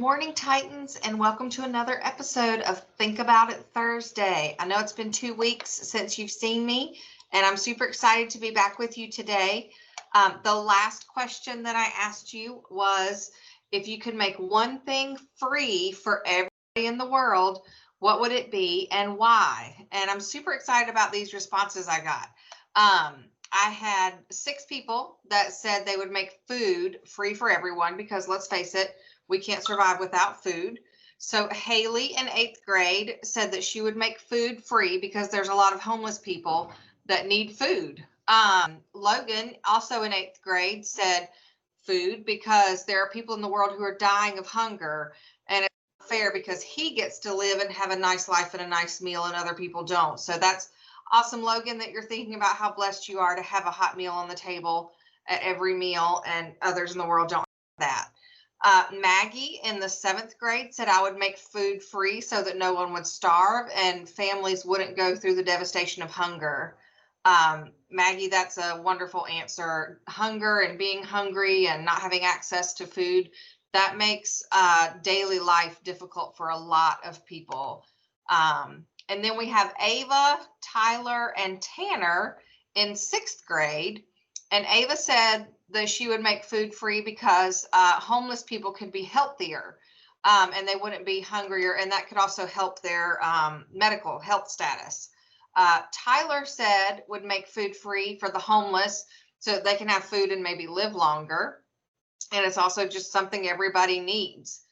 morning, Titans, and welcome to another episode of Think About It Thursday. I know it's been 2 weeks since you've seen me, and I'm super excited to be back with you today. The last question that I asked you was if you could make one thing free for everybody in the world, what would it be and why? And I'm super excited about these responses I got. I had 6 people that said they would make food free for everyone because let's face it, we can't survive without food. So Haley in 8th grade said that she would make food free because there's a lot of homeless people that need food. Logan, also in 8th grade, said food because there are people in the world who are dying of hunger, and it's not fair because he gets to live and have a nice life and a nice meal and other people don't. So that's awesome, Logan, that you're thinking about how blessed you are to have a hot meal on the table at every meal, and others in the world don't have that. Maggie in the 7th grade said I would make food free so that no one would starve and families wouldn't go through the devastation of hunger. Maggie, that's a wonderful answer. Hunger and being hungry and not having access to food, that makes daily life difficult for a lot of people. And then we have Ava, Tyler, and Tanner in 6th grade. And Ava said that she would make food free because homeless people could be healthier and they wouldn't be hungrier. And that could also help their medical health status. Tyler said would make food free for the homeless so that they can have food and maybe live longer. And it's also just something everybody needs.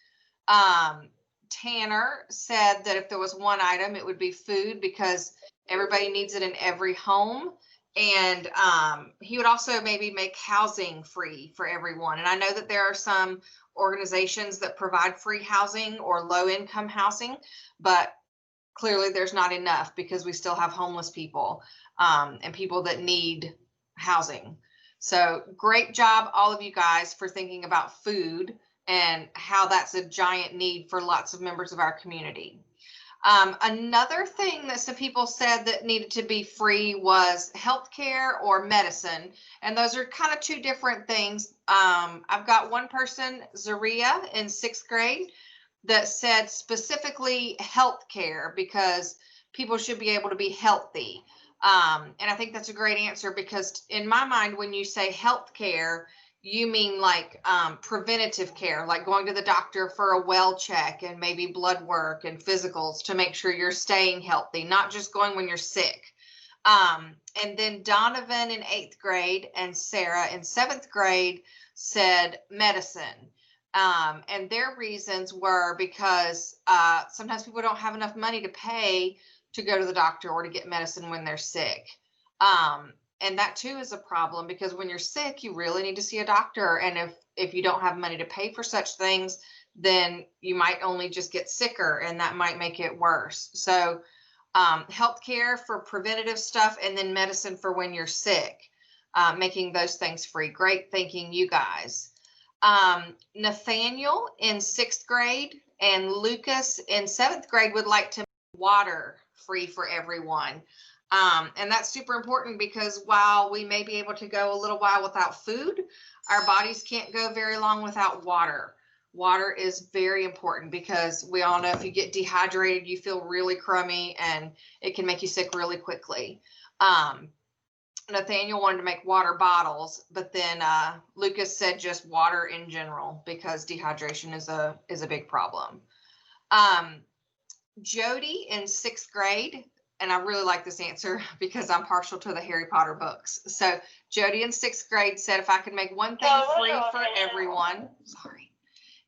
Tanner said that if there was one item, it would be food because everybody needs it in every home. And he would also maybe make housing free for everyone. And I know that there are some organizations that provide free housing or low income housing, but clearly there's not enough because we still have homeless people and people that need housing. So great job, all of you guys, for thinking about food and how that's a giant need for lots of members of our community. Another thing that some people said that needed to be free was healthcare or medicine. And those are kind of two different things. I've got one person, Zaria in 6th grade, that said specifically healthcare because people should be able to be healthy. And I think that's a great answer because in my mind, when you say healthcare, you mean like preventative care, like going to the doctor for a well check and maybe blood work and physicals to make sure you're staying healthy, not just going when you're sick. And then Donovan in 8th grade and Sarah in 7th grade said medicine. And their reasons were because sometimes people don't have enough money to pay to go to the doctor or to get medicine when they're sick. And that too is a problem because when you're sick, you really need to see a doctor. And if you don't have money to pay for such things, then you might only just get sicker and that might make it worse. So healthcare for preventative stuff and then medicine for when you're sick, making those things free. Great thinking, you guys. Nathaniel in 6th grade and Lucas in 7th grade would like to make water free for everyone. And that's super important because while we may be able to go a little while without food, our bodies can't go very long without water. Water is very important because we all know if you get dehydrated, you feel really crummy and it can make you sick really quickly. Nathaniel wanted to make water bottles, but then Lucas said just water in general because dehydration is a big problem. Jody in 6th grade, and I really like this answer because I'm partial to the Harry Potter books. So Jody in 6th grade said if I could make one thing free for everyone,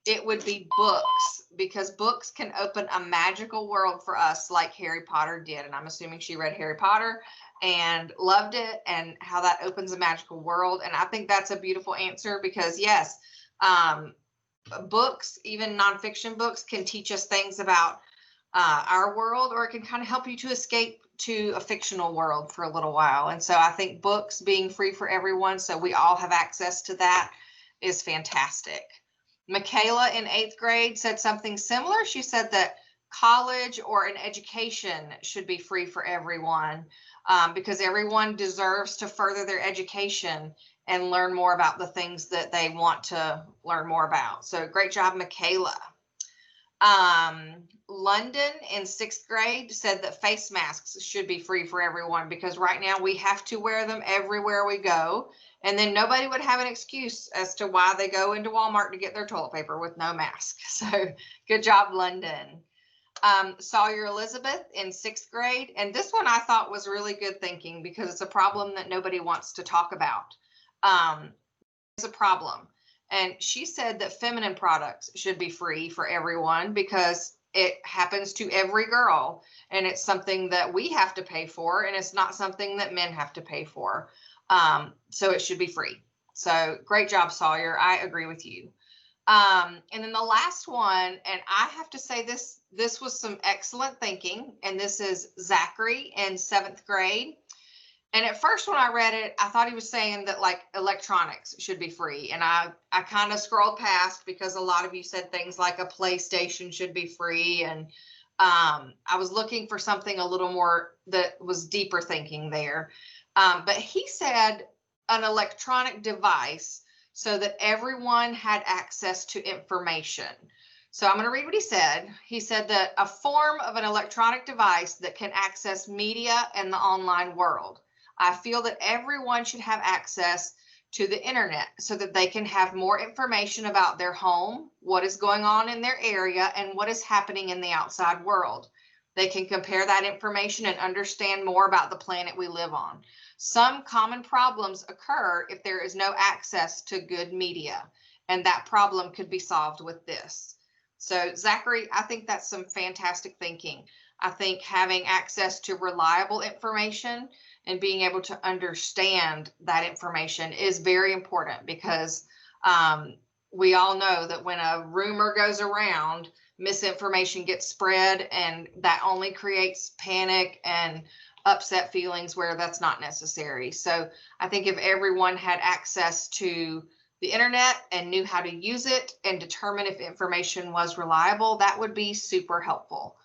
it would be books because books can open a magical world for us like Harry Potter did. And I'm assuming she read Harry Potter and loved it and how that opens a magical world. And I think that's a beautiful answer because yes, books, even nonfiction books, can teach us things about our world, or it can kind of help you to escape to a fictional world for a little while. And so I think books being free for everyone so we all have access to that is fantastic. Michaela in 8th grade said something similar. She said that college or an education should be free for everyone because everyone deserves to further their education and learn more about the things that they want to learn more about. So great job, Michaela. London in 6th grade said that face masks should be free for everyone because right now we have to wear them everywhere we go. And then nobody would have an excuse as to why they go into Walmart to get their toilet paper with no mask. So good job, London. Sawyer Elizabeth in 6th grade. And this one I thought was really good thinking because it's a problem that nobody wants to talk about. It's a problem. And she said that feminine products should be free for everyone because it happens to every girl and it's something that we have to pay for and it's not something that men have to pay for. So it should be free. So great job, Sawyer. I agree with you. And then the last one, and I have to say this was some excellent thinking, and this is Zachary in 7th grade. And at first when I read it, I thought he was saying that like electronics should be free. And I kind of scrolled past because a lot of you said things like a PlayStation should be free. And I was looking for something a little more that was deeper thinking there. But he said an electronic device so that everyone had access to information. So I'm going to read what he said. He said that a form of an electronic device that can access media and the online world. I feel that everyone should have access to the internet so that they can have more information about their home, what is going on in their area, and what is happening in the outside world. They can compare that information and understand more about the planet we live on. Some common problems occur if there is no access to good media, and that problem could be solved with this. So Zachary, I think that's some fantastic thinking. I think having access to reliable information and being able to understand that information is very important because we all know that when a rumor goes around, misinformation gets spread, and that only creates panic and upset feelings where that's not necessary. So I think if everyone had access to the internet and knew how to use it and determine if information was reliable, that would be super helpful.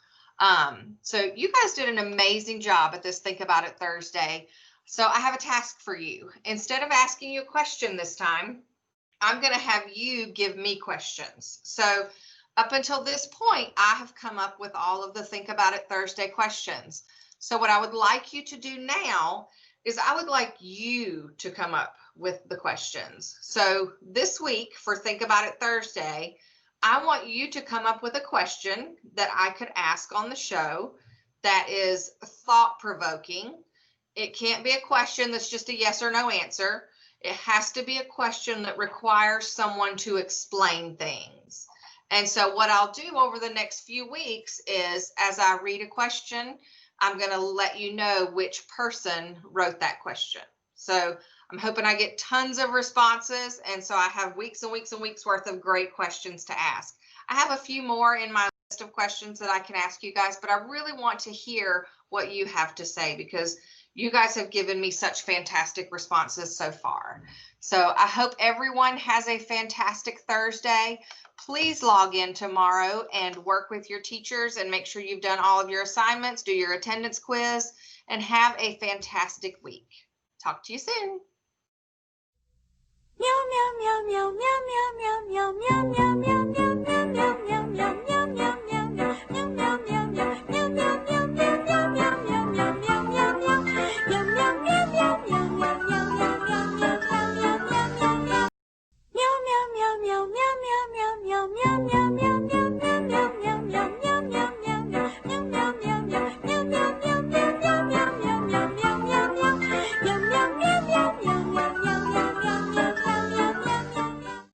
So you guys did an amazing job at this Think About It Thursday. So I have a task for you. Instead of asking you a question this time, I'm going to have you give me questions. So up until this point, I have come up with all of the Think About It Thursday questions. So what I would like you to do now is I would like you to come up with the questions. So this week for Think About It Thursday, I want you to come up with a question that I could ask on the show that is thought-provoking. It can't be a question that's just a yes or no answer. It has to be a question that requires someone to explain things. And so what I'll do over the next few weeks is, as I read a question, I'm going to let you know which person wrote that question. So I'm hoping I get tons of responses. And so I have weeks and weeks and weeks worth of great questions to ask. I have a few more in my list of questions that I can ask you guys, but I really want to hear what you have to say because you guys have given me such fantastic responses so far. So I hope everyone has a fantastic Thursday. Please log in tomorrow and work with your teachers and make sure you've done all of your assignments, do your attendance quiz, and have a fantastic week. Talk to you soon. Meow, meow, meow, meow, meow, meow, meow, meow, meow, meow, meow, meow.